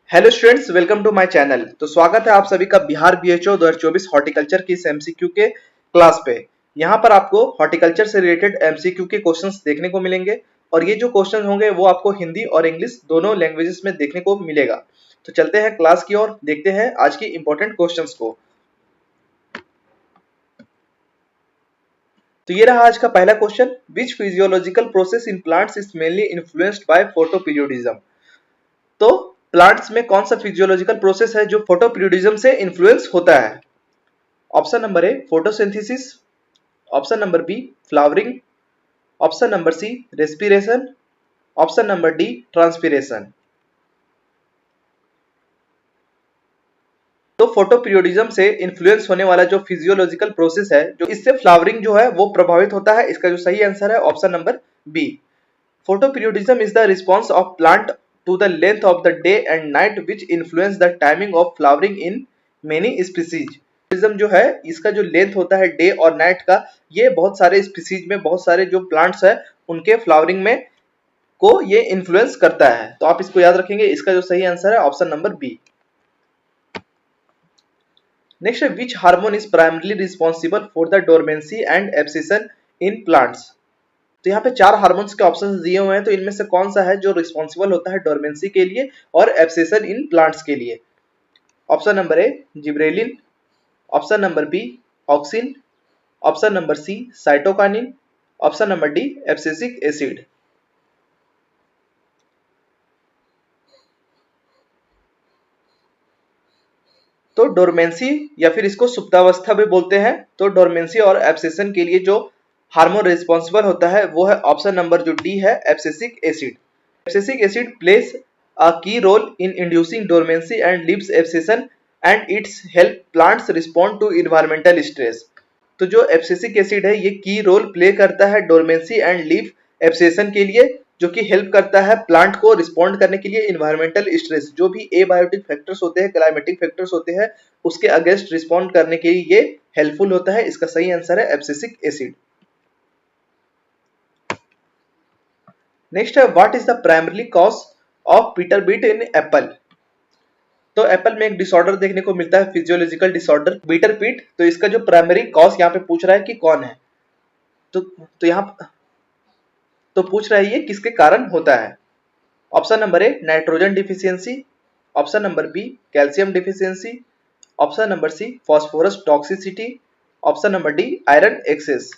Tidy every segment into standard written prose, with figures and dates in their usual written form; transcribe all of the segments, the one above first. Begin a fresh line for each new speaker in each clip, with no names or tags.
Hello students, welcome to my channel. तो स्वागत है आप सभी का बिहार बीएचओ 2024 हॉर्टिकल्चर की इस एमसीक्यू के क्लास पे। यहाँ पर आपको हॉर्टिकल्चर से रिलेटेड एमसीक्यू के क्वेश्चंस देखने को मिलेंगे और ये जो क्वेश्चन होंगे वो आपको हिंदी और इंग्लिश दोनों लैंग्वेजेस में देखने को मिलेगा। तो चलते हैं क्लास की ओर, देखते हैं आज की इंपॉर्टेंट क्वेश्चंस को। तो ये रहा आज का पहला question, which physiological process in plants is mainly influenced by photoperiodism. तो प्लांट्स में कौन सा फिजियोलॉजिकल प्रोसेस है जो फोटोपीरियोडिज्म से इन्फ्लुएंस होता है? Option number A photosynthesis, option number B flowering, option number C respiration, option number D transpiration. तो फोटोपीरियोडिज्म से इन्फ्लुएंस होने वाला जो फिजियोलॉजिकल प्रोसेस है, जो इससे फ्लावरिंग जो है वो प्रभावित होता है, इसका जो सही आंसर है option number B. Photoperiodism is the response of plant to the length of the day and night which influence the timing of flowering in many species. जो है इसका जो लेंथ होता है डे और नाइट का, ये बहुत सारे स्पीसीज में, बहुत सारे जो प्लांट्स है उनके फ्लावरिंग में को ये इन्फ्लुएंस करता है। तो आप इसको याद रखेंगे, इसका जो सही आंसर है ऑप्शन नंबर बी। नेक्स्ट है which hormone is primarily responsible for the dormancy and abscission in plants. तो यहाँ पे चार हार्मोन्स के ऑप्शंस दिए हुए हैं, तो इनमें से कौन सा है जो रिस्पॉन्सिबल होता है डोरमेंसी के लिए और एब्सेशन इन प्लांट्स के लिए? Option number A gibberellin, option number B auxin, option number C cytokinin, option number D abscisic acid. तो डोरमेंसी या फिर इसको सुप्तावस्था भी बोलते हैं। तो डोरमेंसी और एब्सेशन के लिए जो हार्मोन रिस्पॉन्सिबल होता है वो है ऑप्शन नंबर जो डी है abscisic acid. Abscisic acid place a key role in inducing dormancy and leaves abscission and its help plants respond to environmental stress। तो जो एब्सिसिक एसिड है ये की रोल प्ले करता है डोरमेंसी एंड लीफ एब्सेशन के लिए, जो कि हेल्प करता है प्लांट को रिस्पॉन्ड करने के लिए इन्वायरमेंटल स्ट्रेस, जो भी एबायोटिक फैक्टर्स होते हैं, क्लाइमेटिक फैक्टर्स होते हैं, उसके अगेंस्ट रिस्पॉन्ड करने के लिए ये हेल्पफुल होता है। इसका सही आंसर है एब्सिसिक एसिड। नेक्स्ट है what is the primary cause of bitter pit in apple. तो एप्पल में एक डिसऑर्डर देखने को मिलता है, फिजियोलॉजिकल डिसऑर्डर बीटर पीट। तो इसका जो प्राइमरी कॉज यहाँ पे पूछ रहा है कि कौन है, तो यहाँ तो पूछ रहा है ये किसके कारण होता है। Option number A nitrogen deficiency, option number B calcium deficiency, option number C phosphorus toxicity, option number D iron excess.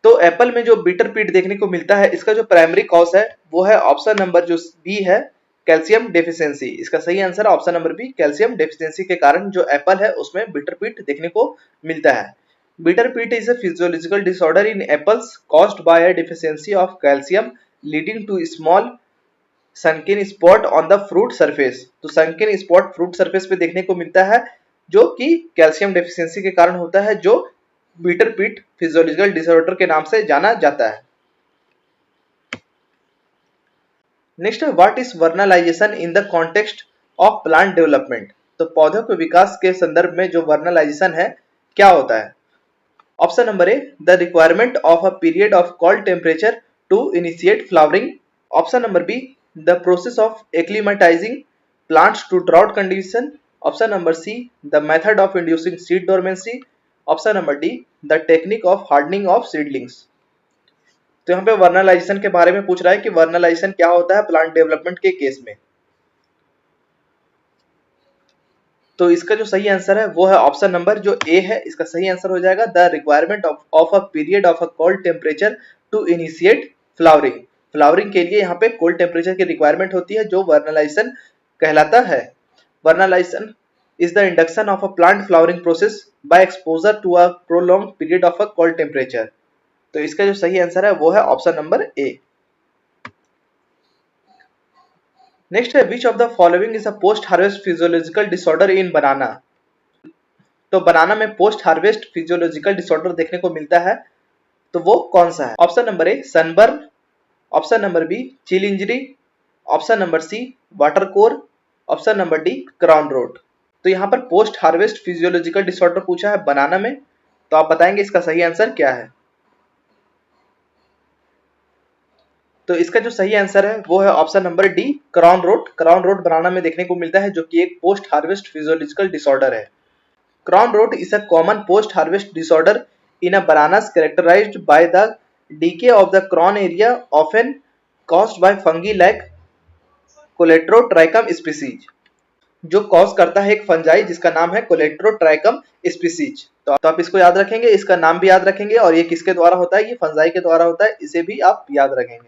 तो एप्पल में जो बीटर पीट देखने को मिलता है, इसका जो प्राइमरी कॉज है वो है ऑप्शन नंबर जो बी है कैल्शियम डेफिशिएंसी। इसका सही आंसर है option number B calcium deficiency के कारण जो एप्पल है उसमें बीटर पीट देखने को मिलता है। Bitter pit is a physiological disorder in apples caused by a deficiency of calcium leading to small sunken spot on the fruit surface. तो सनकिन स्पॉट फ्रूट सरफेस पे देखने को मिलता है जो कि कैल्शियम डेफिशिएंसी के कारण होता है, जो बीटर पीट फिजियोलॉजिकल डिसऑर्डर के नाम से जाना जाता है। नेक्स्ट है what is vernalization in the context of plant development. तो पौधों के विकास के संदर्भ में जो वर्नलाइजेशन है क्या होता है? Option number A the requirement of a period of cold temperature to initiate flowering, option number B the process of acclimatising plants to drought condition, option number C the method of inducing seed dormancy, option number D the technique of hardening of seedlings. तो यहाँ पे vernalization के बारे में पूछ रहा है कि वर्नलाइजेशन क्या होता है प्लांट डेवलपमेंट के केस में। तो इसका जो सही आंसर है वो है ऑप्शन नंबर जो ए है, इसका सही आंसर हो जाएगा the requirement of a period of a cold temperature to initiate flowering. Flowering के लिए यहाँ पे कोल्ड टेम्परेचर की रिक्वायरमेंट होती है, जो वर्नलाइजेशन कहलाता है। Vernalization is the induction of a plant flowering process by exposure to a prolonged period of a cold temperature। तो इसका जो सही आंसर है वो है ऑप्शन नंबर ए। नेक्स्ट है which of the following is a post harvest physiological disorder in banana. तो banana में पोस्ट हार्वेस्ट फिजियोलॉजिकल डिसऑर्डर देखने को मिलता है, तो वो कौन सा है? Option number A sunburn, option number B chill injury, option number C water core, option number D crown rot. तो यहाँ पर पोस्ट हार्वेस्ट फिजियोलॉजिकल डिसऑर्डर पूछा है बनाना में, तो आप बताएंगे इसका सही आंसर क्या है? तो इसका जो सही आंसर है वो है option number D, crown rot. Crown rot banana में देखने को मिलता है, जो कि एक पोस्ट हार्वेस्ट फिजियोलॉजिकल डिसऑर्डर है। Crown rot is a common post-harvest disorder in a bananas characterized by the decay of the crown area, often caused by fungi like Coletrotrichum species, जो कॉज करता है एक फंजाई जिसका नाम है Colletotrichum species. तो आप इसको याद रखेंगे, इसका नाम भी याद रखेंगे, और ये किसके द्वारा होता है, ये फंजाई के द्वारा होता है, इसे भी आप याद रखेंगे।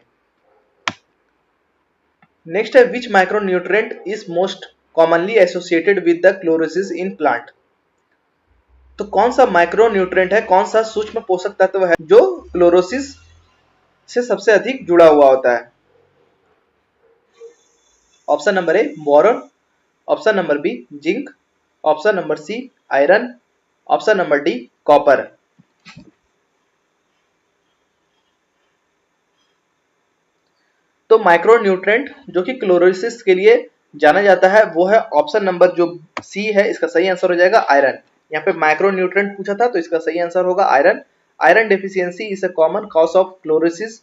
नेक्स्ट है which micronutrient is most commonly associated with the chlorosis in plant. तो कौन सा माइक्रोन्यूट्रिएंट है, कौन सा सूक्ष्म पोषक तत्व है जो क्लोरोसिस से सबसे अधिक जुड़ा हुआ होता है। Option number A boron, option number B zinc, option number C iron, option number D copper. तो माइक्रोन्यूट्रिएंट जो कि क्लोरोसिस के लिए जाना जाता है वो है ऑप्शन नंबर जो सी है, इसका सही आंसर हो जाएगा आयरन। यहाँ पे माइक्रोन्यूट्रिएंट पूछा था तो इसका सही आंसर होगा iron. Iron deficiency is a common cause of chlorosis,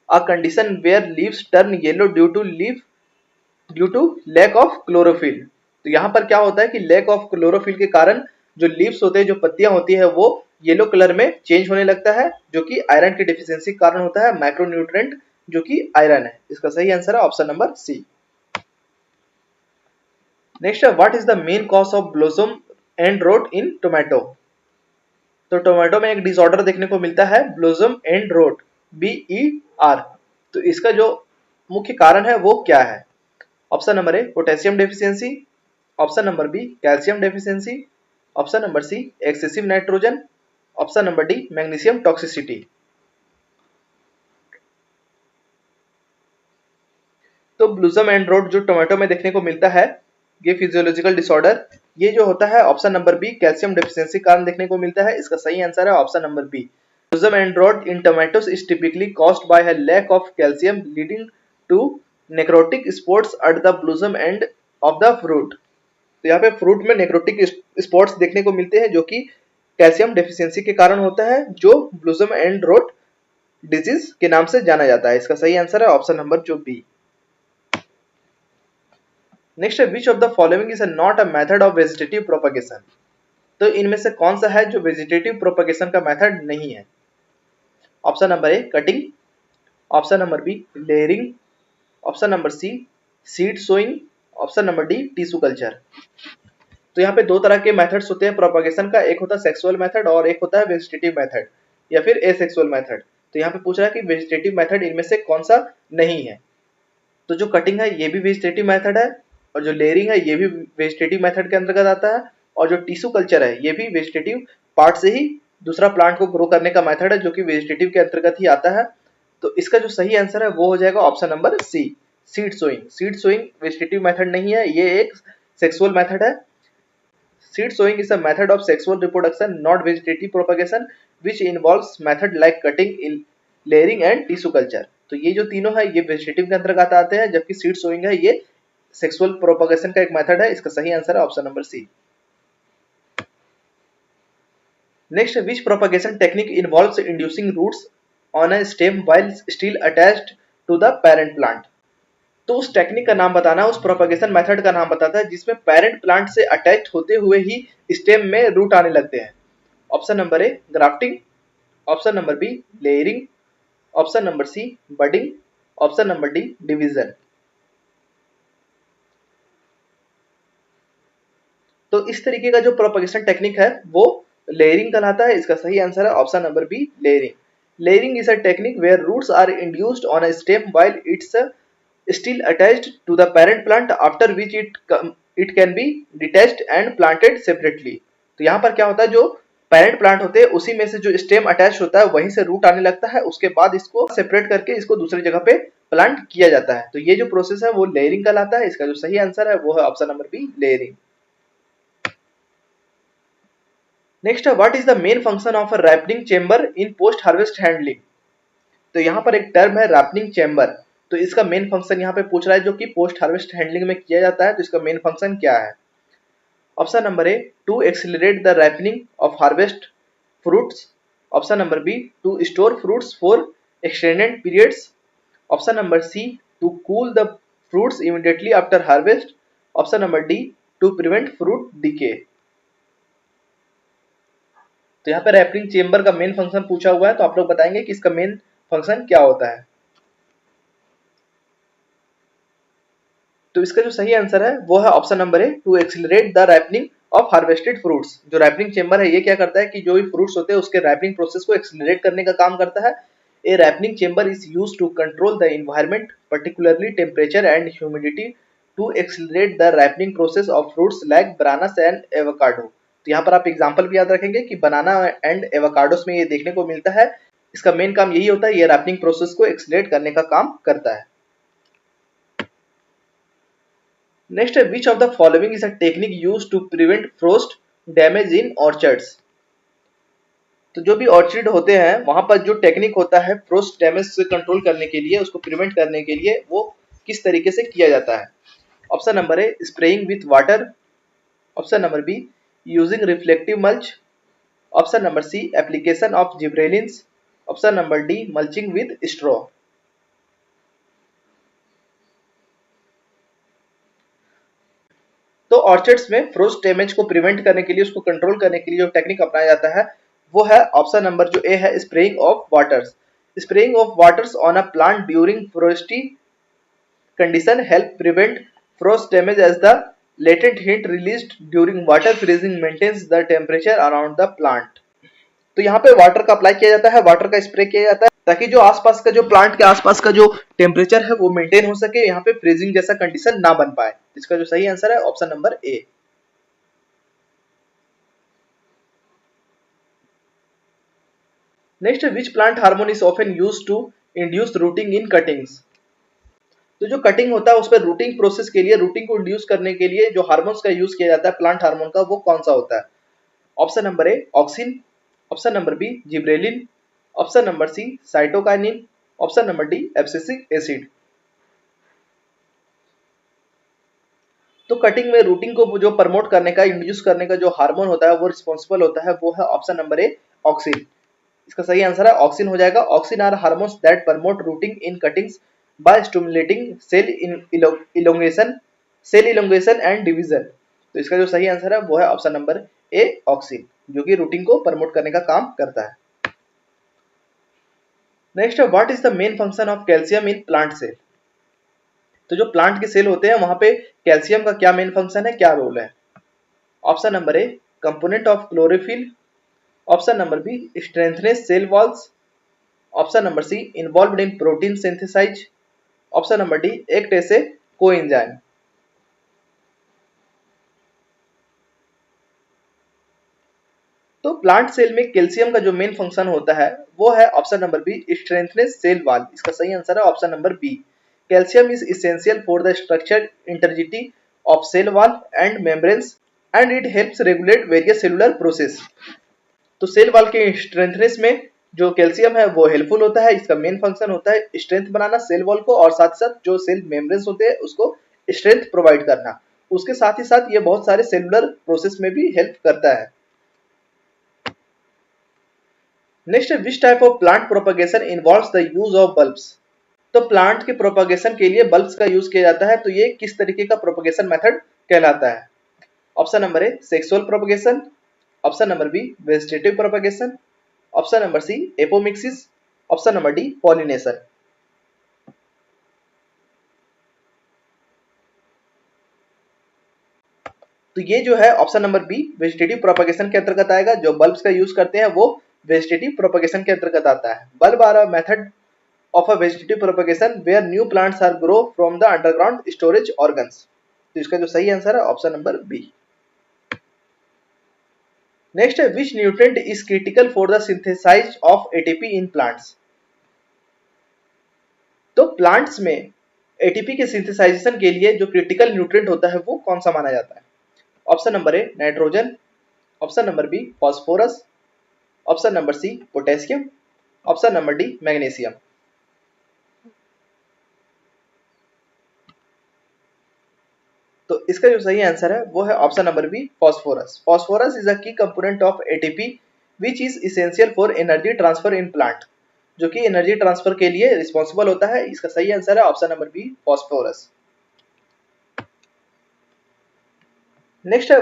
a condition where leaves turn yellow due to lack of chlorophyll. तो यहाँ पर क्या होता है कि लैक ऑफ क्लोरोफिल के कारण जो लीव्स होते हैं, जो पत्तियां होती है, वो येलो कलर में चेंज होने लगता है, जो कि आयरन की डेफिशिएंसी के कारण होता है। माइक्रोन्यूट्रिएंट जो कि आयरन है, इसका सही आंसर है ऑप्शन नंबर सी। नेक्स्ट है what is the main cause of blossom and rot in tomato. तो टोमेटो में एक डिसऑर्डर देखने को मिलता है ब्लॉसम एंड रोट, BER। तो इसका जो मुख्य कारण है वो क्या है। Option number A potassium deficiency, option number B calcium deficiency, option number C excessive nitrogen, option number D magnesium toxicity. तो ब्लूसम एंड रोट जो टोमेटो में देखने को मिलता है, ये फिजियोलॉजिकल डिसऑर्डर, ये जो होता है option number B calcium deficiency कारण देखने को मिलता है, इसका सही आंसर है option number B. Blossom end rot in tomatoes is typically caused by a lack of calcium leading to necrotic spots at the blossom end of the fruit. तो यहाँ पे फ्रूट में नेक्रोटिक स्पॉट्स देखने को मिलते हैं जो कि कैल्शियम डेफिशिएंसी के कारण होता है, जो ब्लूसम एंड रोट डिजीज के नाम से जाना जाता है। इसका सही आंसर है ऑप्शन नंबर जो बी। नेक्स्ट है which of the following is not a method of vegetative propagation. तो इनमें से कौन सा है जो वेजिटेटिव प्रोपगेशन का मेथड नहीं है। Option number A cutting, option number B layering, option number C seed sowing, option number D tissue culture. तो यहाँ पे दो तरह के मेथड्स होते हैं प्रोपगेशन का, एक होता है सेक्सुअल मेथड और एक होता है वेजिटेटिव मेथड या फिर एसेक्सुअल मेथड। तो यहाँ पे पूछ रहा है कि वेजिटेटिव मेथड इनमें से कौन सा नहीं है। तो जो कटिंग है ये भी वेजिटेटिव मेथड है, और जो लेयरिंग है ये भी वेजिटेटिव मेथड के अंतर्गत आता है, और जो टिश्यू कल्चर है ये भी वेजिटेटिव पार्ट से ही दूसरा प्लांट को ग्रो करने का मेथड है, जो कि वेजिटेटिव के अंतर्गत ही आता है। तो इसका जो सही आंसर है वो हो जाएगा option number C seed sowing. Seed sowing vegetative method नहीं है, ये एक सेक्सुअल मेथड है। Seed sowing is a method of sexual reproduction, not vegetative propagation, which involves method like cutting, layering and tissue culture। तो ये जो तीनों है ये वेजिटेटिव के अंतर्गत आते हैं, जबकि सीड सोइंग है ये सेक्सुअल प्रोपगेशन का एक मेथड है। इसका सही आंसर है option number C. Next, which propagation technique involves inducing roots on a stem while still attached to the parent plant. तो उस टेक्निक का नाम बताना है, उस प्रोपगेशन मेथड का नाम बताता है जिसमें पेरेंट प्लांट से अटैच होते हुए ही स्टेम में रूट आने लगते हैं। Option number A grafting, option number B layering, option number C budding, option number D division. तो इस तरीके का जो प्रोपगेशन टेक्निक है वो लेयरिंग कहलाता है। इसका सही आंसर है option number B layering. Layering is a technique where roots are induced on a stem while it's still attached to the parent plant, after which it can be detached and planted separately। तो यहाँ पर क्या होता है, जो parent plant होते हैं उसी में से जो स्टेम अटैच होता है वहीं से रूट आने लगता है, उसके बाद इसको सेपरेट करके इसको दूसरी जगह पे प्लांट किया जाता है। तो ये जो प्रोसेस है वो लेयरिंग कहलाता है। इसका जो सही आंसर है वो है option number B layering. Next, what is the main function of a ripening chamber in post harvest handling. तो यहाँ पर एक टर्म है रैपनिंग चेंबर, तो इसका मेन फंक्शन यहाँ पे पूछ रहा है जो कि पोस्ट हार्वेस्ट हैंडलिंग में किया जाता है। तो इसका मेन फंक्शन क्या है। Option number A to accelerate the ripening of harvest fruits, option number B to store fruits for extended periods, option number C, to cool the fruits immediately after harvest. Option number D, to prevent fruit decay. तो यहाँ पे ripening chamber का main function पूछा हुआ है, तो आप लोग बताएंगे कि इसका मेन फंक्शन क्या होता है। तो इसका जो सही आंसर है वो है option number A, to accelerate the ripening of harvested fruits. जो रैपनिंग चेम्बर है ये क्या करता है कि जो भी फ्रूट्स होते हैं उसके रैपनिंग प्रोसेस को एक्सिलरेट करने का काम करता है। A ripening chamber is used to control the environment, particularly temperature and humidity, to accelerate the ripening process of fruits like bananas and avocado. तो यहाँ पर आप एग्जाम्पल भी याद रखेंगे कि बनाना एंड एवोकाडोस में ये देखने को मिलता है। इसका मेन काम यही होता है, ये रैपनिंग प्रोसेस को एक्सिलरेट करने का काम करता है। नेक्स्ट है, which of the following is a technique used to prevent frost damage in orchards. तो जो भी ऑर्चिड होते हैं वहां पर जो टेक्निक होता है फ्रोस्ट डैमेज से कंट्रोल करने के लिए, उसको प्रिवेंट करने के लिए, वो किस तरीके से किया जाता है। Option number A, spraying with water. Option number B, using reflective mulch. Option number C, application of gibberellins. Option number D, mulching with straw. तो ऑर्चिड्स में फ्रोस्ट डैमेज को प्रिवेंट करने के लिए, उसको कंट्रोल करने के लिए जो टेक्निक अपनाया जाता है वो है ऑप्शन नंबर जो ए है, spraying of waters. Spraying of waters on a plant during frosty condition help prevent frost damage as the latent heat released during water freezing maintains the temperature around the plant। तो यहाँ पे water का apply किया जाता है, water का spray किया जाता है ताकि जो आसपास का, जो प्लांट के आसपास का जो टेम्परेचर है वो मेंटेन हो सके, यहाँ पे फ्रीजिंग जैसा कंडीशन ना बन पाए। इसका जो सही आंसर है option number A. Next, which plant hormone is often used to induce rooting in cuttings. तो जो कटिंग होता है उस पर रूटिंग प्रोसेस के लिए, रूटिंग को इंड्यूस करने के लिए जो हार्मोन्स का यूज किया जाता है प्लांट हार्मोन का, वो कौन सा होता है। Option number A, auxin. Option number B, gibberellin. Option number C, cytokinin. Option number D, abscisic acid. तो कटिंग में रूटिंग को जो प्रमोट करने का, इंड्यूस करने का जो हार्मोन होता है वो रिस्पॉन्सिबल होता है, वो है ऑप्शन नंबर ए, ऑक्सिन। इसका सही आंसर है ऑक्सिन हो जाएगा। Auxin are hormones that promote rooting in cuttings by stimulating cell elongation and division. तो इसका जो सही आंसर है वो है ऑप्शन नंबर ए, ऑक्सिन, जो कि रूटिंग को प्रमोट करने का काम करता है। नेक्स्ट है, what is the main function of calcium in plant cell. तो जो प्लांट के सेल होते हैं वहां पे कैल्शियम का क्या मेन फंक्शन है, क्या रोल है। Option number A, component of chlorophyll. Option number B, strengthness cell walls. Option number C, involved in protein synthesize. Option number D, act as a coenzyme. तो प्लांट सेल में calcium का जो main function होता है वो है option number B, strengthness cell wall. इसका सही आंसर है option number B. Calcium is essential for the structure integrity of cell wall and membranes and it helps regulate various cellular process. तो cell wall के स्ट्रेंथनेस में जो calcium है वो helpful होता है। इसका मेन फंक्शन होता है स्ट्रेंथ बनाना सेल वॉल को, और साथ साथ जो सेल मेम्ब्रेन्स होते हैं उसको स्ट्रेंथ प्रोवाइड करना। उसके साथ ही साथ ये बहुत सारे सेलुलर प्रोसेस में भी हेल्प करता है। Next, which type of plant propagation involves the use of bulbs. तो प्लांट के प्रोपगेशन के लिए बल्ब्स का यूज किया जाता है, तो ये किस तरीके का प्रोपगेशन मेथड कहलाता है। Option number A, sexual propagation. Option number B, vegetative propagation. Option number C, apomixis. Option number D, pollination. तो ये जो है option number B vegetative propagation के अंतर्गत आएगा। जो बल्ब्स का यूज करते हैं वो वेजिटेटिव प्रोपगेशन के अंतर्गत आता है। Bulb are a method of a vegetative propagation where new plants are grow from the underground storage organs। तो इसका जो सही आंसर है ऑप्शन नंबर बी। नेक्स्ट है, which nutrient is critical for the synthesis of ATP in plants। तो plants में ATP के सिंथेसाइजेशन के लिए जो क्रिटिकल न्यूट्रिएंट होता है वो कौन सा माना जाता है। Option number A, nitrogen. Option number B, phosphorus. Option number C, potassium. Option number D, magnesium. तो इसका जो सही आंसर है वो है option number B, phosphorus. Phosphorus is a key component of ATP which is essential for energy transfer in plant. जो कि energy transfer के लिए रिस्पॉन्सिबल होता है। इसका सही आंसर है option number B, phosphorus. Next है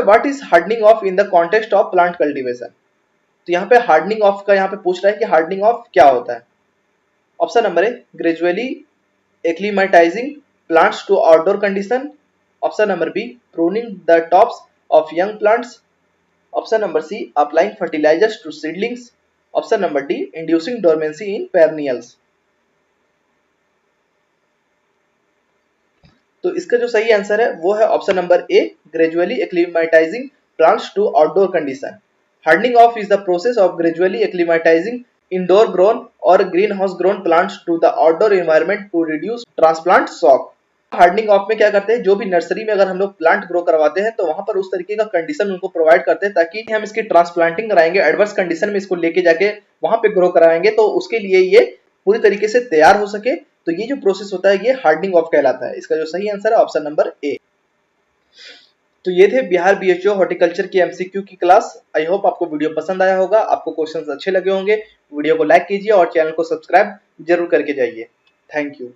what is hardening of in the context of plant cultivation. तो यहाँ पे हार्डनिंग ऑफ का यहाँ पे पूछ रहा है कि हार्डनिंग ऑफ क्या होता है। Option number A, gradually acclimatising plants to outdoor condition. Option number B, pruning the tops of young plants. Option number C, applying fertilisers to seedlings. Option number D, inducing dormancy in perennials. तो इसका जो सही answer है वो है option number A, gradually acclimatising plants to outdoor condition. Hardening off is the process of gradually acclimatising indoor grown और greenhouse grown plants to the outdoor environment to reduce transplant shock. Hardening off में क्या करते हैं, जो भी nursery में अगर हम लोग प्लांट ग्रो करवाते हैं तो वहां पर उस तरीके का कंडीशन उनको प्रोवाइड करते हैं ताकि हम इसकी ट्रांसप्लांटिंग कराएंगे, एडवर्स कंडीशन में इसको लेके जाके वहां पे ग्रो कराएंगे तो उसके लिए ये पूरी तरीके से तैयार हो सके। तो ये जो प्रोसेस होता है ये हार्डनिंग ऑफ कहलाता है। इसका जो सही आंसर है ऑप्शन नंबर ए। तो ये थे बिहार बीएचओ हॉर्टिकल्चर की एमसीक्यू की क्लास। आई होप आपको वीडियो पसंद आया होगा, आपको क्वेश्चंस अच्छे लगे होंगे। वीडियो को लाइक कीजिए और चैनल को सब्सक्राइब जरूर करके जाइए। Thank you.